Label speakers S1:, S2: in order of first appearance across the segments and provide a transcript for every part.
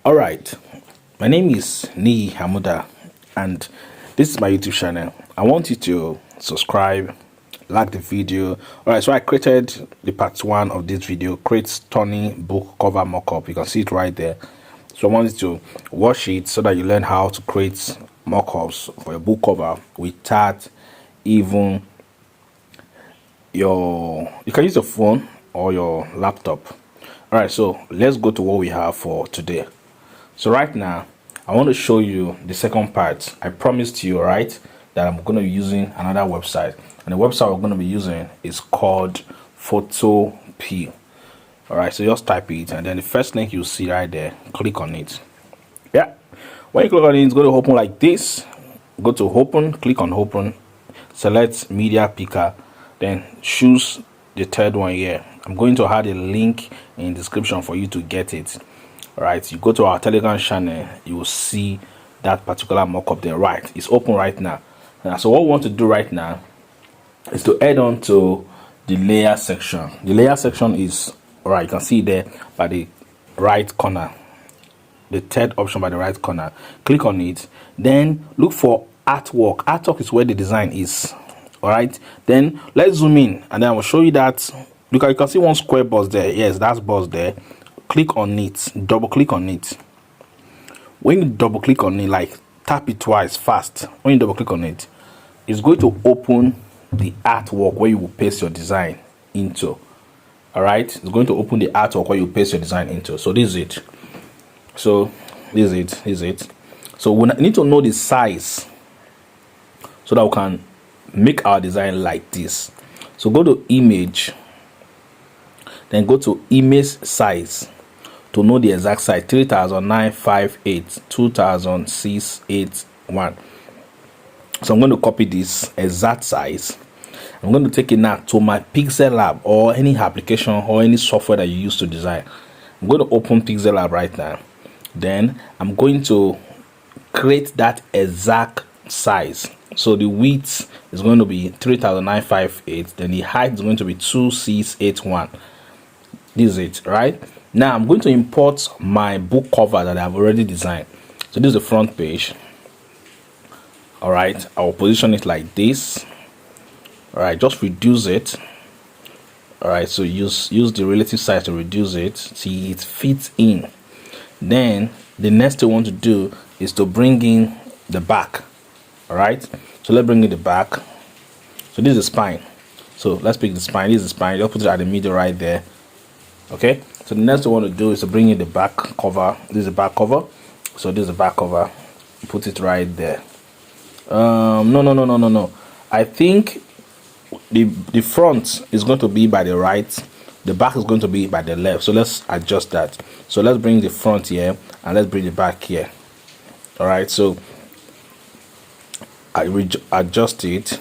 S1: All right, my name is Ni Hamuda, and this is my YouTube channel. I want you to subscribe, like the video. All right, so I created the part 1 of this video, create stunning book cover mockup. You can see it right there. So I want you to watch it so that you learn how to create mockups for your book cover without even you can use your phone or your laptop. All right, so let's go to what we have for today. So right now I want to show you the second part. I promised you, right, that I'm going to be using another website, and the website we're going to be using is called Photopea. All right, so just type it, and then the first link you see right there, click on it. Yeah, when you click on it, it's going to open like this. Go to open, click on open, select media picker, then choose the third one here. I'm going to add a link in the description for you to get it. All right, you go to our Telegram channel, you will see that particular mockup there. Right, it's open right now. So what we want to do right now is to add on to the layer section. The layer section is, all right, you can see there by the right corner, the third option by the right corner. Click on it, then look for artwork. Artwork is where the design is. All right, then let's zoom in, and then I will show you that. You can see one square box there. Yes, that's box there. Click on it, double click on it. When you double click on it, like tap it twice fast. When you double click on it, it's going to open the artwork where you will paste your design into. All right, it's going to open the artwork where you paste your design into. So this is it. So this is it. So we need to know the size so that we can make our design like this. So go to image, then go to image size to know the exact size. 3958 2681. So I'm going to copy this exact size. I'm going to take it now to my Pixel Lab or any application or any software that you use to design. I'm going to open Pixel Lab right now. Then I'm going to create that exact size. So the width is going to be 3958, then the height is going to be 2681. This is it, right? Now I'm going to import my book cover that I've already designed. So this is the front page. All right, I will position it like this. All right, just reduce it. All right, so use the relative size to reduce it. See, it fits in. Then the next thing I want to do is to bring in the back. All right, so let's bring in the back. So this is the spine. So let's pick the spine. This is the spine. Just put it at the middle right there. Okay, so the next thing I want to do is to bring in the back cover. This is the back cover. So this is the back cover. Put it right there. No. I think the front is going to be by the right, the back is going to be by the left. So let's adjust that. So let's bring the front here and let's bring the back here. All right, so I adjust it,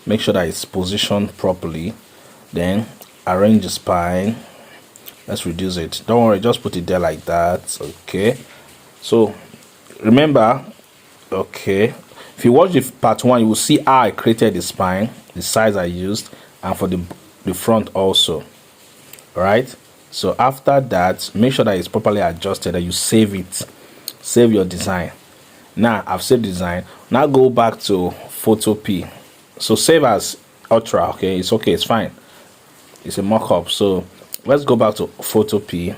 S1: make sure that it's positioned properly, then arrange the spine. Let's reduce it. Don't worry, just put it there like that. Okay, so remember, okay, if you watch the part 1, you will see how I created the spine, the size I used, and for the front also. All right, so after that, make sure that it's properly adjusted, that you save it, save your design. Now I've saved the design. Now go back to Photopea. So save as Ultra. Okay, it's okay, it's fine, it's a mockup. So let's go back to Photopea.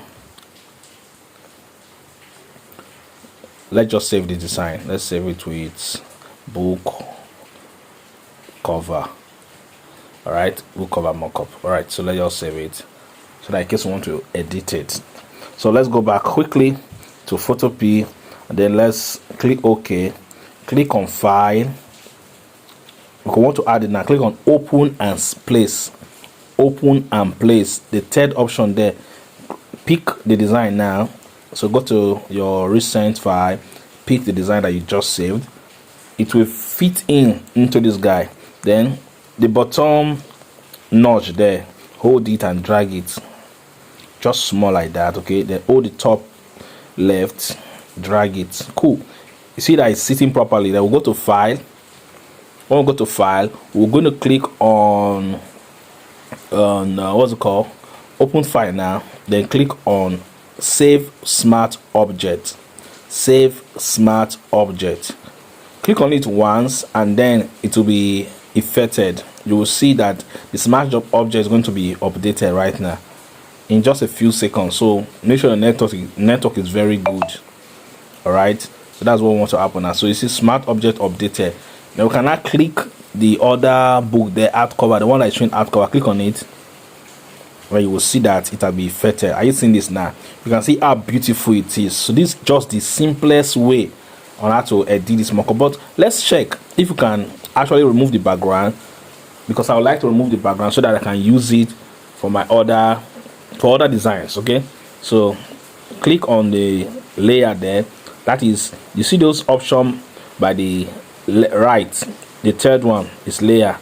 S1: Let's just save the design. Let's save it with book cover. All right, book cover mockup. All right, so let's just save it so that in case we want to edit it. So let's go back quickly to Photopea, and then let's click OK. Click on File. We want to add it now. Click on Open and Place. Open and Place. The third option there. Pick the design now. So go to your recent file. Pick the design that you just saved. It will fit into this guy. Then the bottom notch there, hold it and drag it just small like that. Okay, then hold the top left, drag it. Cool, you see that it's sitting properly. Then we'll go to File. When we go to File, we're going to click on what's it called, Open File now, then click on save smart object. Save smart object. Click on it once and then it will be effected. You will see that the smart job object is going to be updated right now in just a few seconds. So make sure the network is very good. All right, so that's what wants to happen now. So you see smart object updated. Now we can now click the other book, the hardcover, the one that is showing hardcover. Click on it, where you will see that it will be effected. Are you seeing this now? You can see how beautiful it is. So this is just the simplest way on how to edit this mockup. But let's check if you can actually remove the background, because I would like to remove the background so that I can use it for my other designs. Okay, so click on the layer there. That is, you see those options by the right, the third one is layer.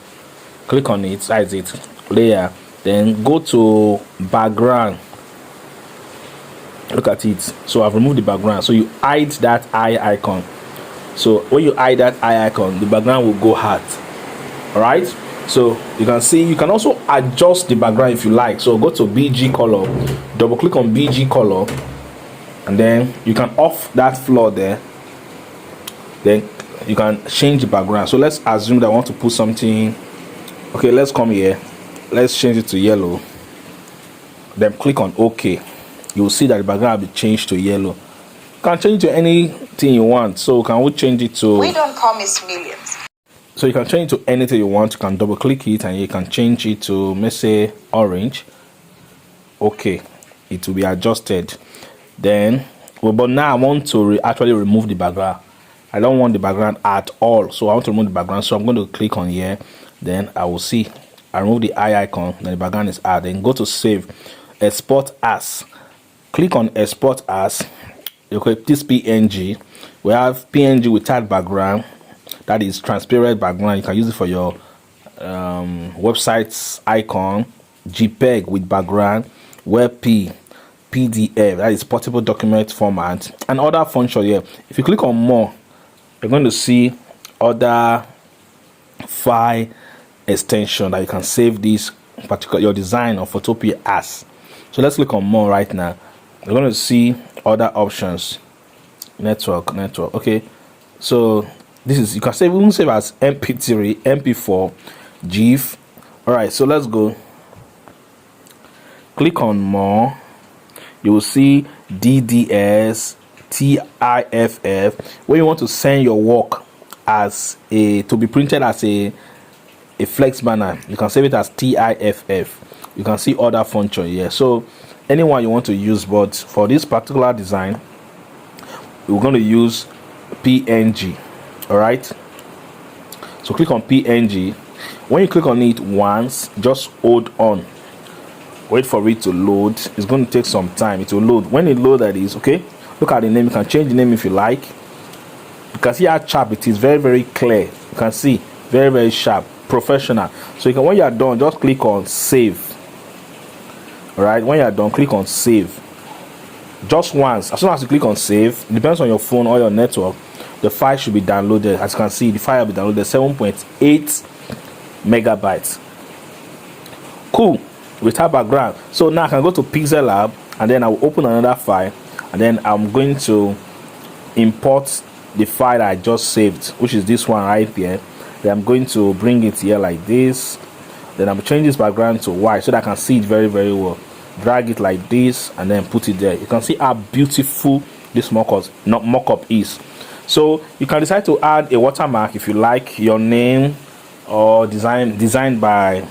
S1: Click on it. That is it, layer. Then go to background. Look at it. So I've removed the background. So you hide that eye icon. So when you hide that eye icon, the background will go hard. All right, so you can see you can also adjust the background if you like. So go to BG color, double click on BG color, and then you can off that floor there. Then you can change the background. So let's assume that I want to put something. Okay, let's come here, let's change it to yellow, then click on OK. You will see that the background will be changed to yellow. You can change it to anything you want. So can we change it to,
S2: we don't promise millions.
S1: So you can change it to anything you want. You can double click it and you can change it to, let's say, orange. Okay, it will be adjusted. Then but now I want to actually remove the background. I don't want the background at all, so I want to remove the background. So I'm going to click on here. Then I will see I remove the eye icon, then the background is added. Then go to save, export as. Click on export as. You click this PNG. We have PNG without background, that is transparent background. You can use it for your website's icon. JPEG with background, WebP, PDF, that is portable document format, and other functions here. If you click on more, you're going to see other file extension that you can save this particular your design or Photopia as. So let's click on more right now. You're going to see other options. Network. Okay, so this is, you can save, we can save as MP3, MP4, GIF. All right, so let's go. Click on more. You will see DDS, TIFF. When you want to send your work as to be printed as a flex banner, you can save it as TIFF. You can see other function here. So anyone you want to use, but for this particular design, we're going to use PNG. All right, so click on PNG. When you click on it once, just hold on, wait for it to load. It's going to take some time. It will load. When it loads, that is okay. Look at the name. You can change the name if you like. You can see how sharp it is. Very, very clear. You can see very, very sharp, professional. So you can, when you are done, just click on save. All right, when you are done, click on save just once. As soon as you click on save, it depends on your phone or your network, the file should be downloaded. As you can see, the file will be downloaded 7.8 megabytes. Cool, without background. So now I can go to Pixel Lab and then I will open another file, and then I'm going to import the file I just saved, which is this one right there. Then I'm going to bring it here like this. Then I'm changing this background to white so that I can see it very, very well. Drag it like this and then put it there. You can see how beautiful this mockup is. So you can decide to add a watermark if you like, your name, or designed by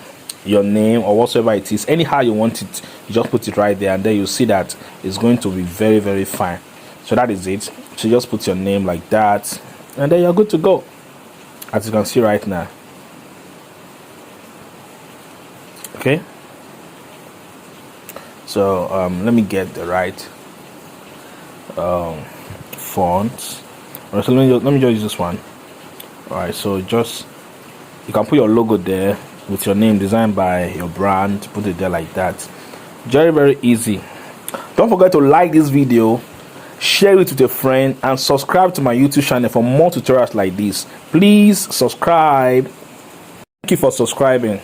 S1: your name, or whatsoever it is. Anyhow you want it, you just put it right there, and then you see that it's going to be very, very fine. So that is it. So just put your name like that, and then you're good to go, as you can see right now. Okay, so let me get the right font. All right, so let me just use this one. All right, so just, you can put your logo there with your name, designed by your brand. Put it there like that. Very, very easy. Don't forget to like this video, share it with a friend, and subscribe to my YouTube channel for more tutorials like this. Please subscribe. Thank you for subscribing.